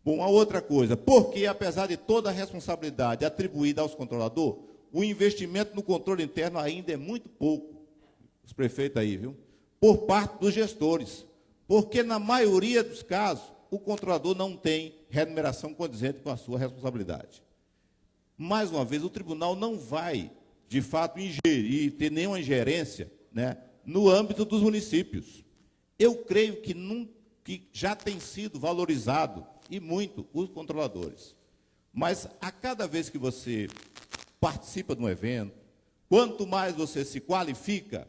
Bom, a outra coisa, porque apesar de toda a responsabilidade atribuída aos controladores, o investimento no controle interno ainda é muito pouco, os prefeitos aí, viu? Por parte dos gestores, porque na maioria dos casos, o controlador não tem remuneração condizente com a sua responsabilidade. Mais uma vez, o tribunal não vai, de fato, ingerir, ter nenhuma ingerência, né, no âmbito dos municípios. Eu creio que já tem sido valorizado, e muito, os controladores. Mas, a cada vez que você participa de um evento, quanto mais você se qualifica,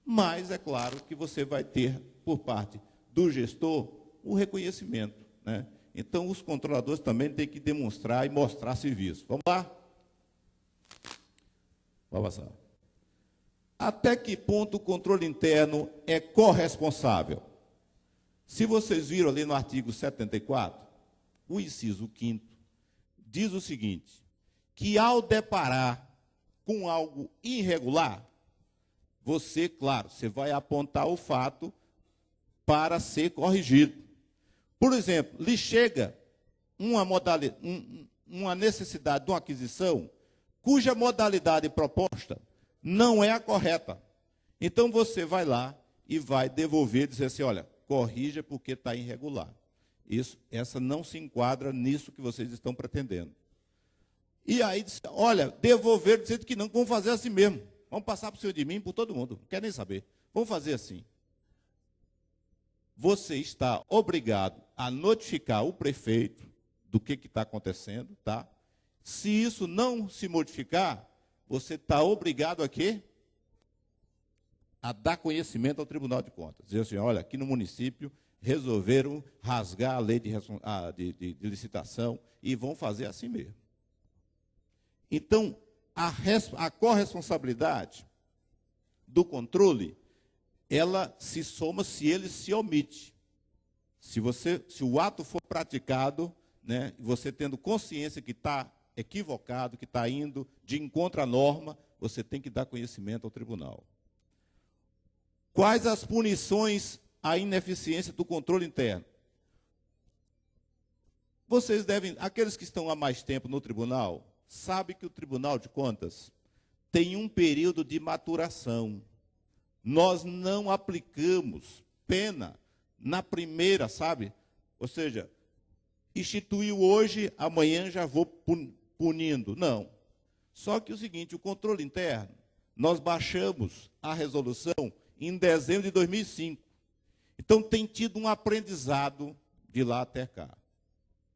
mais, é claro, que você vai ter, por parte do gestor, o reconhecimento, né? Então, os controladores também têm que demonstrar e mostrar serviço. Vamos lá? Vamos passar. Até que ponto o controle interno é corresponsável? Se vocês viram ali no artigo 74, o inciso 5º diz o seguinte, que ao deparar com algo irregular, você, claro, você vai apontar o fato para ser corrigido. Por exemplo, lhe chega uma necessidade de uma aquisição cuja modalidade proposta não é a correta. Então, você vai lá e vai devolver, dizer assim, olha, corrija porque está irregular. Essa não se enquadra nisso que vocês estão pretendendo. E aí, olha, devolver dizendo que não, vamos fazer assim mesmo. Vamos passar por cima de mim, por todo mundo, não quer nem saber. Vamos fazer assim. Você está obrigado a notificar o prefeito do que está acontecendo, tá? Se isso não se modificar, você está obrigado a quê? A dar conhecimento ao Tribunal de Contas. Dizer assim, olha, aqui no município resolveram rasgar a lei de licitação e vão fazer assim mesmo. Então, a corresponsabilidade do controle, ela se soma se ele se omite. Se o ato for praticado, né, você tendo consciência que está equivocado, que está indo de encontro à norma, você tem que dar conhecimento ao tribunal. Quais as punições à ineficiência do controle interno? Vocês devem, aqueles que estão há mais tempo no tribunal, sabem que o Tribunal de Contas tem um período de maturação. Nós não aplicamos pena na primeira, sabe? Ou seja, instituiu hoje, amanhã já vou punindo. Não. Só que o seguinte, o controle interno, nós baixamos a resolução em dezembro de 2005. Então, tem tido um aprendizado de lá até cá.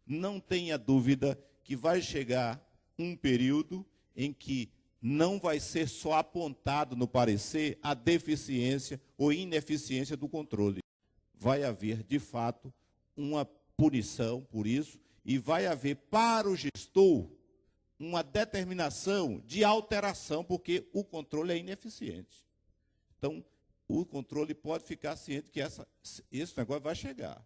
Não tenha dúvida que vai chegar um período em que não vai ser só apontado no parecer a deficiência ou ineficiência do controle. Vai haver, de fato, uma punição por isso e vai haver para o gestor uma determinação de alteração, porque o controle é ineficiente. Então, o controle pode ficar ciente que esse negócio vai chegar.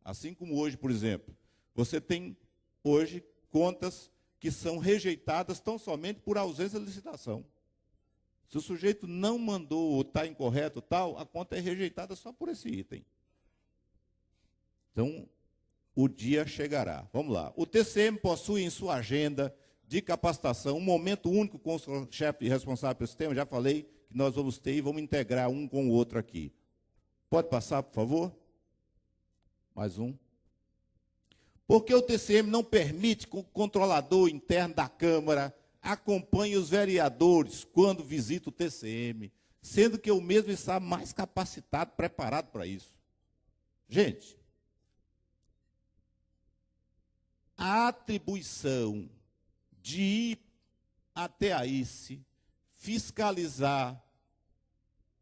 Assim como hoje, por exemplo, você tem hoje contas que são rejeitadas tão somente por ausência de licitação. Se o sujeito não mandou ou está incorreto tal, a conta é rejeitada só por esse item. Então, o dia chegará. Vamos lá. O TCM possui em sua agenda de capacitação um momento único com o chefe responsável pelo sistema, já falei que nós vamos ter e vamos integrar um com o outro aqui. Pode passar, por favor? Mais um. Porque o TCM não permite que o controlador interno da Câmara acompanhe os vereadores quando visita o TCM, sendo que o mesmo está mais capacitado, preparado para isso. Gente, a atribuição de ir até a ICE, fiscalizar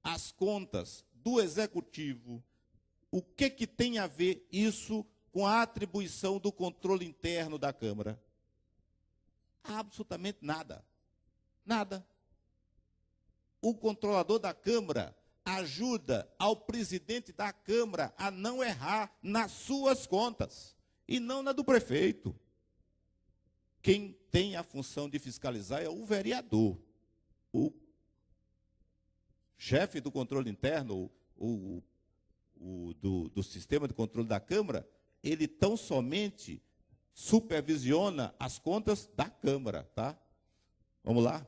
as contas do Executivo, o que tem a ver isso com a atribuição do controle interno da Câmara? Absolutamente nada. Nada. O controlador da Câmara ajuda ao presidente da Câmara a não errar nas suas contas e não na do prefeito. Quem tem a função de fiscalizar é o vereador. O chefe do controle interno, do sistema de controle da Câmara, ele tão somente supervisiona as contas da Câmara, tá? Vamos lá?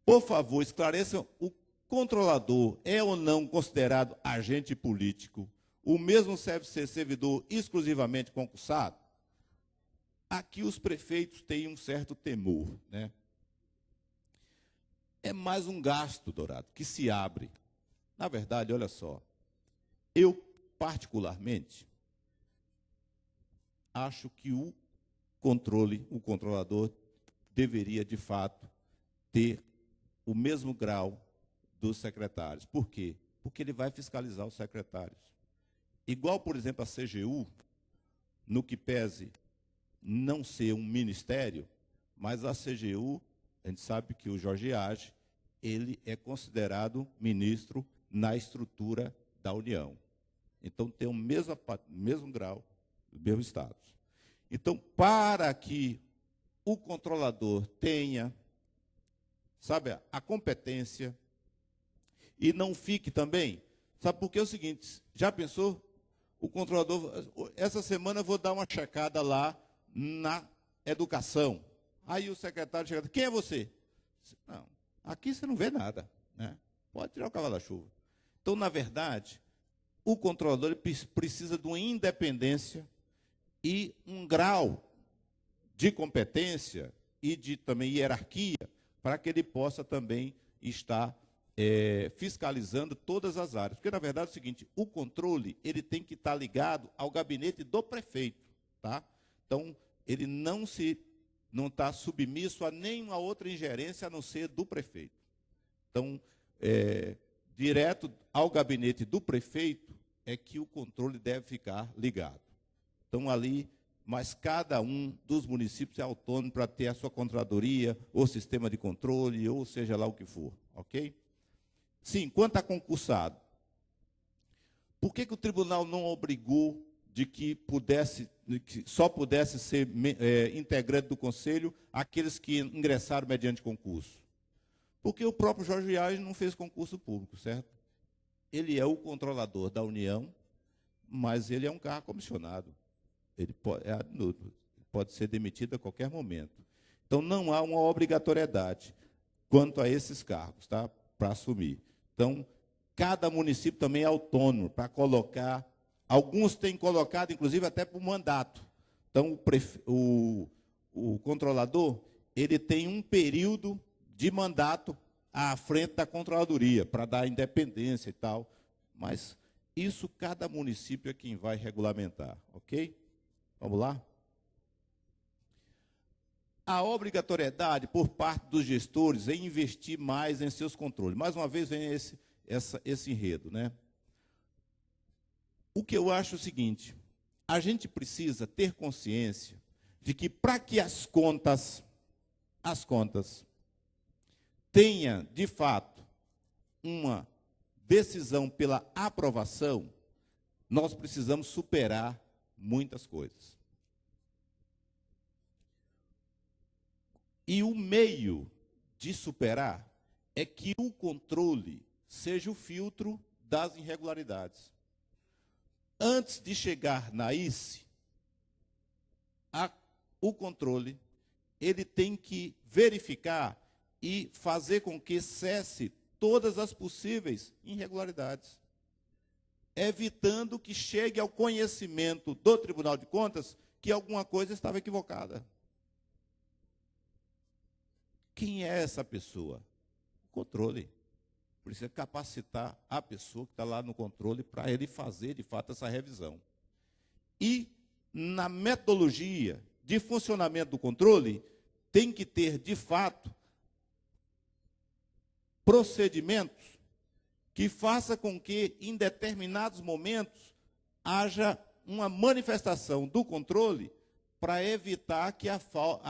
Por favor, esclareçam, o controlador é ou não considerado agente político? O mesmo serve ser servidor exclusivamente concursado? Aqui os prefeitos têm um certo temor, né? É mais um gasto, Dourado, que se abre. Na verdade, olha só, eu particularmente acho que o controlador deveria, de fato, ter o mesmo grau dos secretários. Por quê? Porque ele vai fiscalizar os secretários. Igual, por exemplo, a CGU, no que pese não ser um ministério, mas a CGU, a gente sabe que o Jorge Age, ele é considerado ministro na estrutura da União. Então, tem o mesmo grau, o mesmo status. Então, para que o controlador tenha, sabe, a competência e não fique também, sabe por que é o seguinte, já pensou? O controlador, essa semana eu vou dar uma checada lá na educação. Aí o secretário chega, quem é você? Não, aqui você não vê nada, né? Pode tirar o cavalo da chuva. Então, na verdade, o controlador ele precisa de uma independência e um grau de competência e de também hierarquia para que ele possa também estar fiscalizando todas as áreas. Porque, na verdade, é o seguinte, o controle ele tem que estar ligado ao gabinete do prefeito, tá? Então, ele não está submisso a nenhuma outra ingerência a não ser do prefeito. Então, direto ao gabinete do prefeito é que o controle deve ficar ligado. Então, ali, mas cada um dos municípios é autônomo para ter a sua controladoria, ou sistema de controle, ou seja lá o que for, ok? Sim, quanto a concursado, por que o tribunal não obrigou de que só pudesse ser integrante do conselho aqueles que ingressaram mediante concurso? Porque o próprio Jorge Age não fez concurso público, certo? Ele é o controlador da União, mas ele é um cargo comissionado. Ele pode ser demitido a qualquer momento. Então, não há uma obrigatoriedade quanto a esses cargos, tá? Para assumir. Então, cada município também é autônomo para colocar. Alguns têm colocado, inclusive, até por mandato. Então, o controlador ele tem um período de mandato à frente da controladoria, para dar independência e tal. Mas isso cada município é quem vai regulamentar, ok? Vamos lá? A obrigatoriedade por parte dos gestores em investir mais em seus controles. Mais uma vez vem esse enredo, né? O que eu acho é o seguinte, a gente precisa ter consciência de que para que as contas tenha, de fato, uma decisão pela aprovação, nós precisamos superar muitas coisas. E o meio de superar é que o controle seja o filtro das irregularidades. Antes de chegar na ICE, o controle ele tem que verificar e fazer com que cesse todas as possíveis irregularidades, evitando que chegue ao conhecimento do Tribunal de Contas que alguma coisa estava equivocada. Quem é essa pessoa? O controle. Precisa capacitar a pessoa que está lá no controle para ele fazer, de fato, essa revisão. E, na metodologia de funcionamento do controle, tem que ter, de fato, procedimentos que façam com que, em determinados momentos, haja uma manifestação do controle para evitar que a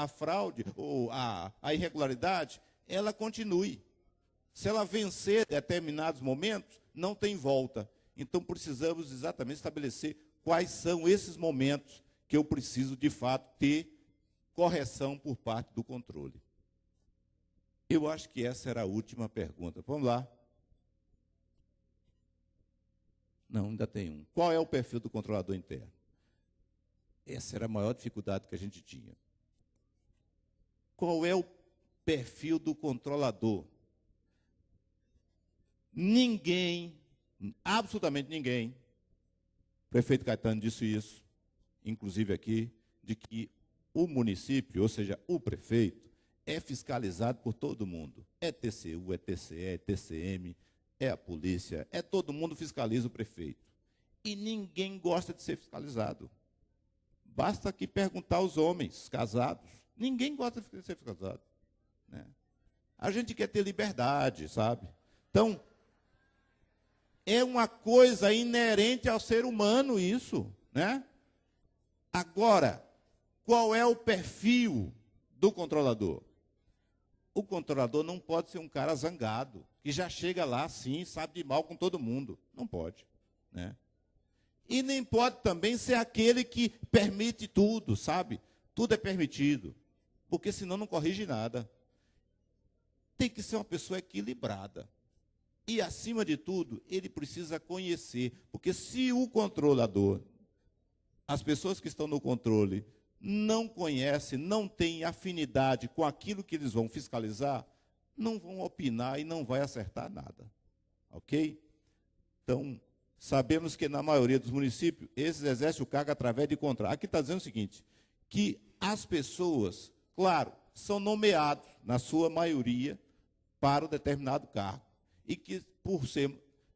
fraude ou a irregularidade ela continue. Se ela vencer determinados momentos, não tem volta. Então, precisamos exatamente estabelecer quais são esses momentos que eu preciso, de fato, ter correção por parte do controle. Eu acho que essa era a última pergunta. Vamos lá. Não, ainda tem um. Qual é o perfil do controlador interno? Essa era a maior dificuldade que a gente tinha. Qual é o perfil do controlador? Ninguém, absolutamente ninguém, o prefeito Caetano disse isso, inclusive aqui, de que o município, ou seja, o prefeito, é fiscalizado por todo mundo. É TCU, é TCE, é TCM, é a polícia, todo mundo fiscaliza o prefeito. E ninguém gosta de ser fiscalizado. Basta aqui perguntar aos homens casados. Ninguém gosta de ser fiscalizado. Né? A gente quer ter liberdade, sabe? Então, é uma coisa inerente ao ser humano isso, né? Agora, qual é o perfil do controlador? O controlador não pode ser um cara zangado, que já chega lá assim, sabe de mal com todo mundo. Não pode, né? E nem pode também ser aquele que permite tudo, sabe? Tudo é permitido, porque senão não corrige nada. Tem que ser uma pessoa equilibrada. E, acima de tudo, ele precisa conhecer, porque se o controlador, as pessoas que estão no controle, não conhecem, não têm afinidade com aquilo que eles vão fiscalizar, não vão opinar e não vai acertar nada. Ok? Então, sabemos que na maioria dos municípios, esses exercem o cargo através de contrato. Aqui está dizendo o seguinte, que as pessoas, claro, são nomeados, na sua maioria, para um determinado cargo. E que, por ser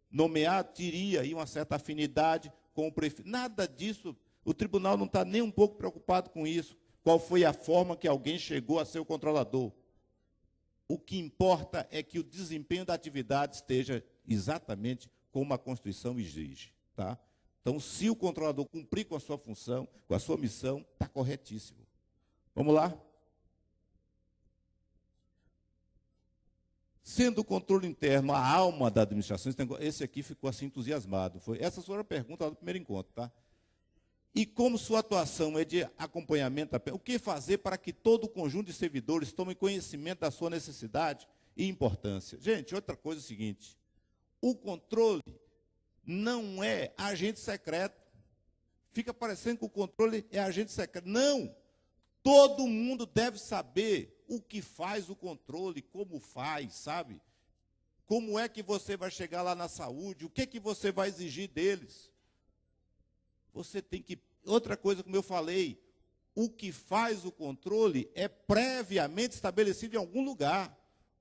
nomeado, teria aí uma certa afinidade com o prefeito. Nada disso, o tribunal não está nem um pouco preocupado com isso. Qual foi a forma que alguém chegou a ser o controlador? O que importa é que o desempenho da atividade esteja exatamente como a Constituição exige. Tá? Então, se o controlador cumprir com a sua função, com a sua missão, está corretíssimo. Vamos lá? Sendo o controle interno a alma da administração, esse aqui ficou assim entusiasmado. Essa foi a pergunta lá do primeiro encontro. Tá? E como sua atuação é de acompanhamento, o que fazer para que todo o conjunto de servidores tome conhecimento da sua necessidade e importância? Gente, outra coisa é o seguinte, o controle não é agente secreto. Fica parecendo que o controle é agente secreto. Não! Todo mundo deve saber o que faz o controle, como faz, sabe? Como é que você vai chegar lá na saúde, o que que você vai exigir deles? Você tem que... Outra coisa, como eu falei, o que faz o controle é previamente estabelecido em algum lugar.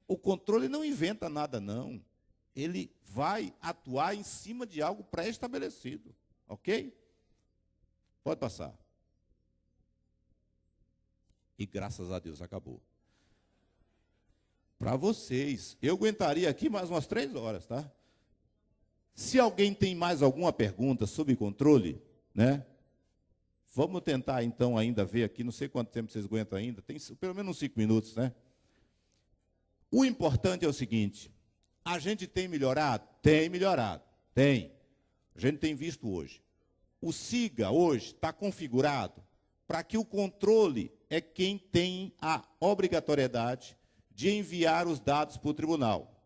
O controle não inventa nada, não. Ele vai atuar em cima de algo pré-estabelecido. Ok? Pode passar. E graças a Deus acabou. Para vocês, eu aguentaria aqui mais umas 3 horas, tá? Se alguém tem mais alguma pergunta sobre controle, né? Vamos tentar, então, ainda ver aqui, não sei quanto tempo vocês aguentam ainda, tem pelo menos uns 5 minutos, né? O importante é o seguinte, a gente tem melhorado? Tem melhorado, tem. A gente tem visto hoje. O SIGA, hoje, está configurado para que o controle é quem tem a obrigatoriedade de enviar os dados para o tribunal.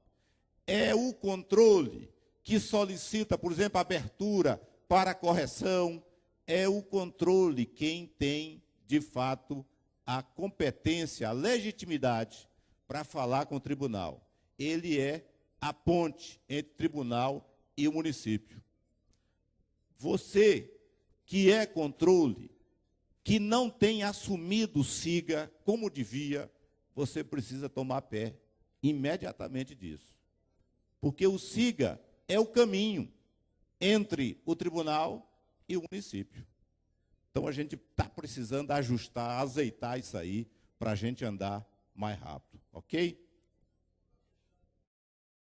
É o controle que solicita, por exemplo, a abertura para correção, é o controle quem tem, de fato, a competência, a legitimidade para falar com o tribunal. Ele é a ponte entre o tribunal e o município. Você, que é controle, que não tem assumido o SIGA como devia, você precisa tomar pé imediatamente disso. Porque o SIGA é o caminho entre o tribunal e o município. Então, a gente está precisando ajustar, azeitar isso aí, para a gente andar mais rápido, ok?